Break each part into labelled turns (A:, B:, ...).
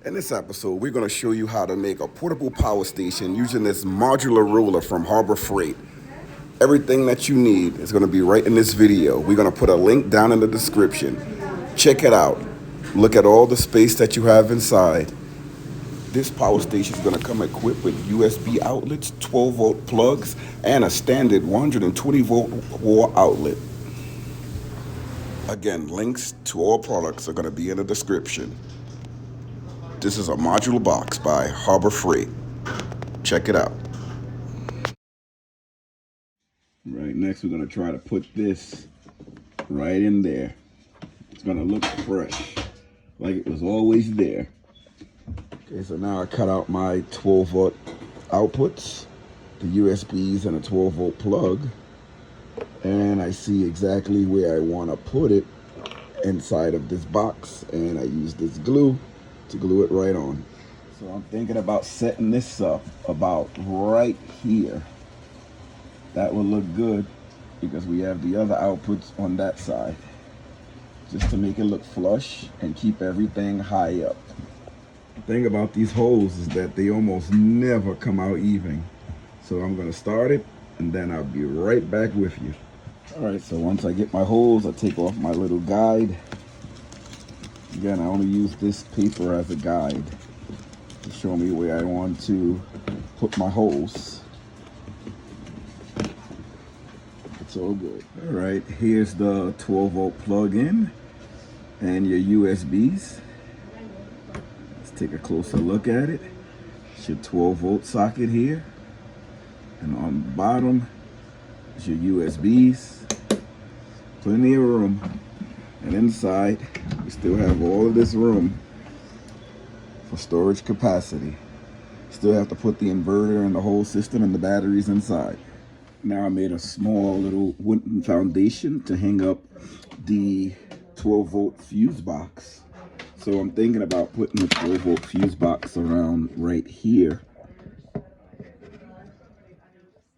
A: In this episode, we're going to show you how to make a portable power station using this modular roller from Harbor Freight. Everything that you need is going to be right in this video. We're going to put a link down in the description. Check it out. Look at all the space that you have inside. This power station is going to come equipped with USB outlets, 12-volt plugs, and a standard 120-volt wall outlet. Again, links to all products are going to be in the description. This is a modular box by Harbor Freight. Check it out. Right, next we're going to try to put this right in there. It's going to look fresh, like it was always there. Okay, so now I cut out my 12-volt outputs, the USBs and a 12-volt plug, and I see exactly where I want to put it inside of this box, and I use this glue to glue it right on. So I'm thinking about setting this up about right here. That will look good because we have the other outputs on that side, just to make it look flush and keep everything high up. The thing about these holes is that they almost never come out even. So I'm going to start it and then I'll be right back with you. Alright, so once I get my holes, I take off my little guide. Again, I only use this paper as a guide to show me where I want to put my holes. It's all good. Alright, here's the 12-volt plug-in and your USBs. Let's take a closer look at it. It's your 12-volt socket here. And on the bottom is your USBs. Plenty of room. And inside, we still have all of this room for storage capacity. Still have to put the inverter and the whole system and the batteries inside. Now I made a small little wooden foundation to hang up the 12-volt fuse box. So I'm thinking about putting the 12-volt fuse box around right here.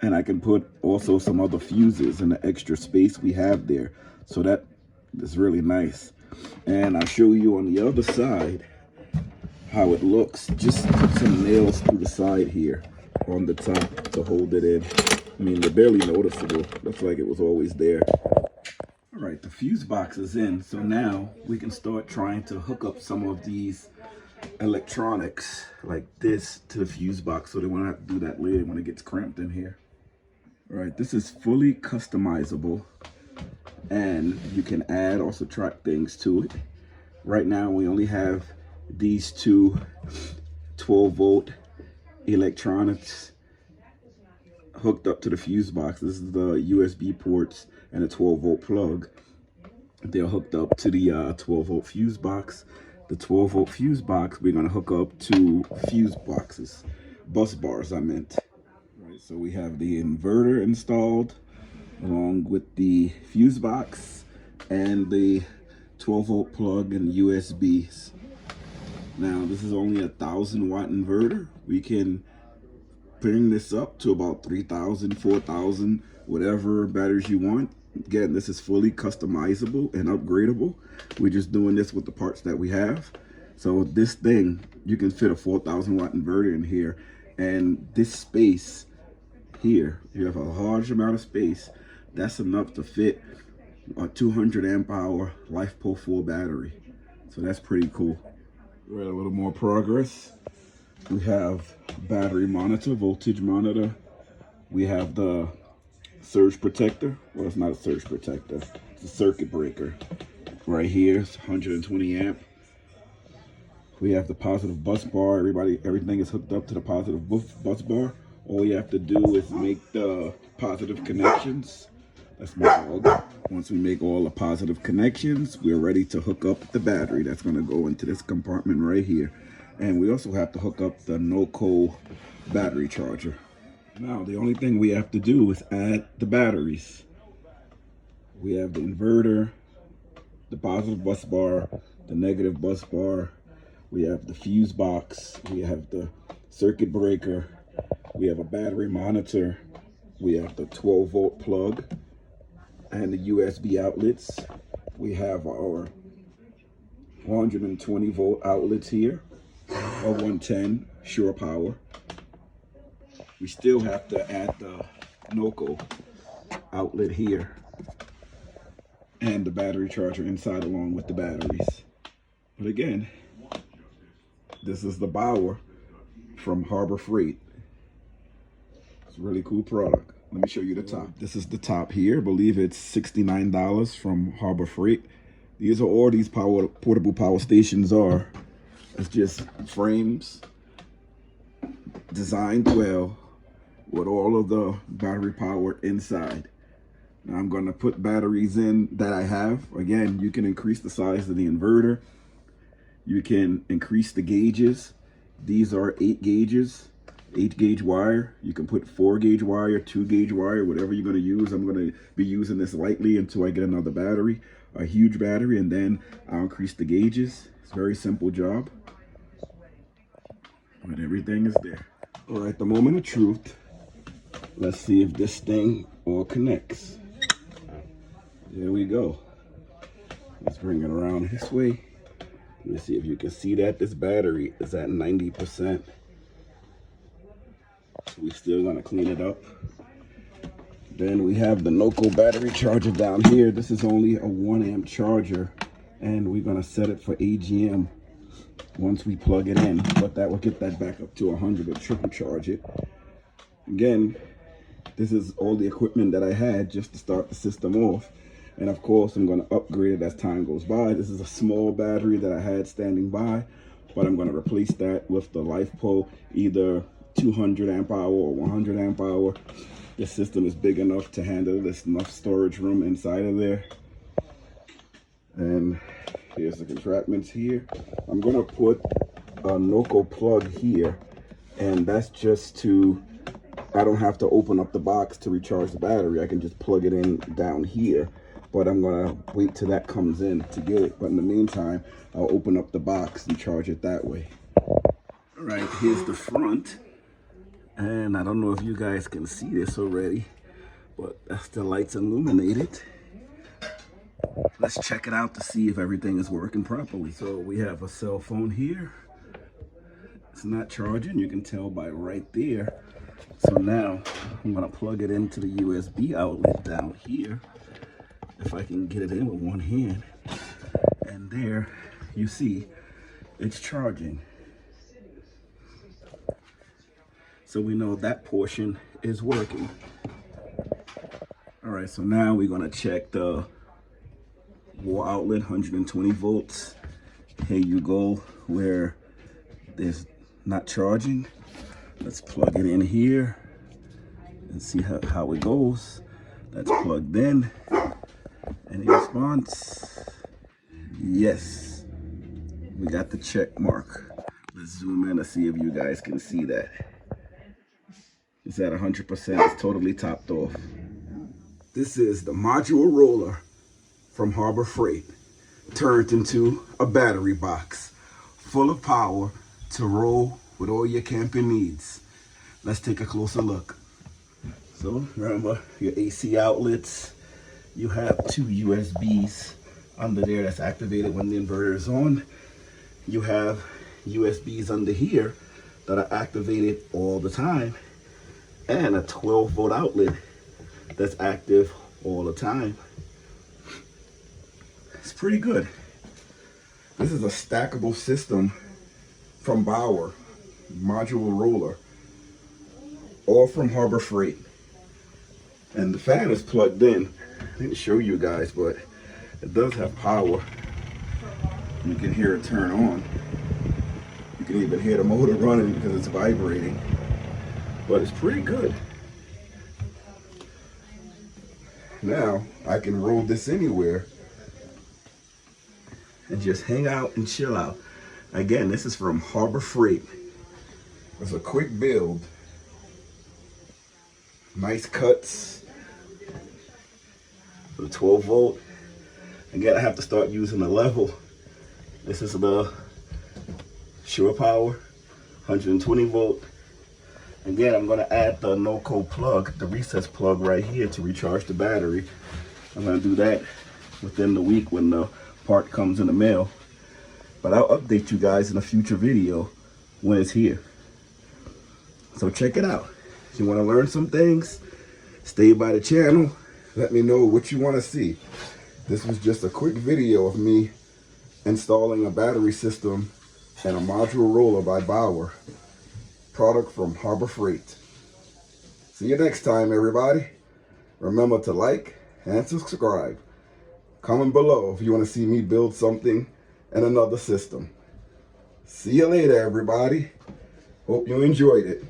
A: And I can put also some other fuses in the extra space we have there. So that is really nice. And I'll show you on the other side how it looks. Just put some nails through the side here on the top to hold it in. I mean, they're barely noticeable. Looks like it was always there. All right, the fuse box is in. So now we can start trying to hook up some of these electronics like this to the fuse box so they won't have to do that later when it gets cramped in here. All right, this is fully customizable and you can add or subtract things to it. Right now we only have these two 12-volt electronics hooked up to the fuse box. This is the USB ports and a 12-volt plug. They're hooked up to the 12-volt fuse box. The 12-volt fuse box we're going to hook up to fuse boxes, bus bars I meant. Right, so we have the inverter installed along with the fuse box and the 12-volt plug and USBs. Now this is only a 1,000-watt inverter. We can bring this up to about 3,000, 4,000, whatever batteries you want. Again, this is fully customizable and upgradable. We're just doing this with the parts that we have. So this thing, you can fit a 4,000-watt inverter in here, and this space here, you have a large amount of space. That's enough to fit a 200 amp hour LifePo 4 battery. So that's pretty cool. We're at a little more progress. We have battery monitor, voltage monitor. We have the surge protector. Well, it's not a surge protector. It's a circuit breaker. Right here, it's 120 amp. We have the positive bus bar. Everything is hooked up to the positive bus bar. All you have to do is make the positive connections. Let's make all. Once we make all the positive connections, we're ready to hook up the battery that's going to go into this compartment right here. And we also have to hook up the NOCO battery charger. Now the only thing we have to do is add the batteries. We have the inverter, the positive bus bar, the negative bus bar. We have the fuse box. We have the circuit breaker. We have a battery monitor. We have the 12-volt plug and the USB outlets. We have our 120-volt outlets here. a 110 shore power. We still have to add the NOCO outlet here and the battery charger inside along with the batteries. But again, this is the Bauer from Harbor Freight. It's a really cool product. Let me show you the top. This is the top here. I believe it's $69 from Harbor Freight. These are all these portable power stations are. It's just frames designed well with all of the battery power inside. Now I'm going to put batteries in that I have. Again, you can increase the size of the inverter. You can increase the gauges. These are 8 gauges, 8 gauge wire. You can put 4 gauge wire, 2 gauge wire, whatever you're going to use. I'm going to be using this lightly until I get another battery, a huge battery, and then I'll increase the gauges. It's a very simple job, but everything is there. All right, the moment of truth. Let's see if this thing all connects. There we go. Let's bring it around this way. Let me see if you can see that this battery is at 90%. So we're still gonna clean it up. Then we have the NOCO battery charger down here. This is only a 1 amp charger, and we're gonna set it for AGM once we plug it in, but that will get that back up to 100 or triple charge it. Again, this is all the equipment that I had just to start the system off. And of course, I'm going to upgrade it as time goes by. This is a small battery that I had standing by, but I'm going to replace that with the LiFePo, either 200 amp hour or 100 amp hour. This system is big enough to handle this, enough storage room inside of there. And here's the contraptions here. I'm going to put a NOCO plug here, and that's just to, I don't have to open up the box to recharge the battery. I can just plug it in down here, but I'm gonna wait till that comes in to get it. But in the meantime, I'll open up the box and charge it that way. All right, here's the front. And I don't know if you guys can see this already, but that's the lights illuminated. Let's check it out to see if everything is working properly. So we have a cell phone here. It's not charging, you can tell by right there. So now I'm gonna plug it into the USB outlet down here, if I can get it in with one hand. And there you see it's charging. So we know that portion is working. All right, so now we're gonna check the wall outlet, 120 volts. Here you go, where there's not charging. Let's plug it in here and see how it goes. That's plugged in. Any response? Yes. We got the check mark. Let's zoom in to see if you guys can see that. It's at 100%. It's totally topped off. This is the modular roller from Harbor Freight, turned into a battery box full of power to roll with all your camping needs. Let's take a closer look. So remember your AC outlets. You have 2 USBs under there that's activated when the inverter is on. You have USBs under here that are activated all the time, and a 12 volt outlet that's active all the time. It's pretty good. This is a stackable system from Bauer, modular roller, all from Harbor Freight. And the fan is plugged in. I didn't show you guys, but it does have power. You can hear it turn on. You can even hear the motor running because it's vibrating. But it's pretty good. Now I can roll this anywhere and just hang out and chill out. Again, this is from Harbor Freight. It's a quick build. Nice cuts. The 12 volt. Again, I have to start using the level. This is the shore power, 120 volt. Again, I'm gonna add the NOCO plug, the recess plug right here to recharge the battery. I'm gonna do that within the week when the part comes in the mail. But I'll update you guys in a future video when it's here. So check it out. If you want to learn some things, stay by the channel. Let me know what you want to see. This was just a quick video of me installing a battery system and a modular roller by Bauer. Product from Harbor Freight. See you next time, everybody. Remember to like and subscribe. Comment below if you want to see me build something in another system. See you later, everybody. Hope you enjoyed it.